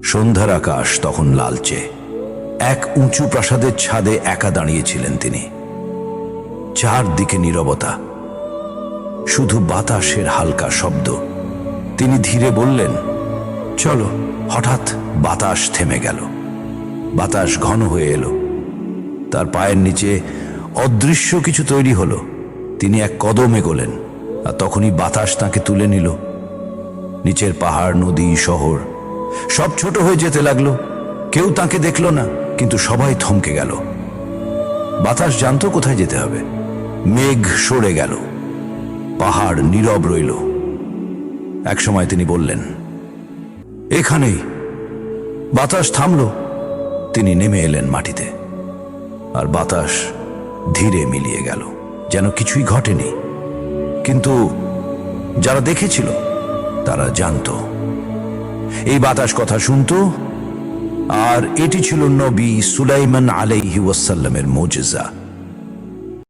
সন্ধ্যার আকাশ তখন লালচে। এক উঁচু প্রাসাদের ছাদে একা দাঁড়িয়েছিলেন তিনি। চারদিকে নীরবতা, শুধু বাতাসের হালকা শব্দ। তিনি ধীরে বললেন, চলো। হঠাৎ বাতাস থেমে গেল। বাতাস ঘন হয়ে এলো। তার পায়ের নিচে অদৃশ্য কিছু তৈরি হলো। তিনি এক কদম এগোলেন, আর তখনই বাতাস তাকে তুলে নিল। নিচের পাহাড়, নদী, শহর সব ছোট হয়ে যেতে লাগলো। কেউ তাকে দেখল না, কিন্তু সবাই থমকে গেল। বাতাস জানতো কোথায় যেতে হবে। মেঘ সরে গেল, পাহাড় নীরব রইল। একসময় তিনি বললেন, এখানেই। বাতাস থামল। তিনি নেমে এলেন মাটিতে, আর বাতাস ধীরে মিলিয়ে গেল, যেন কিছুই ঘটেনি। কিন্তু যারা দেখেছিল তারা জানতো এই বাতাস কথা শুনতো, আর এটি ছিল নবী সুলাইমান আলাইহি ওয়াসাল্লামের মুজিজা।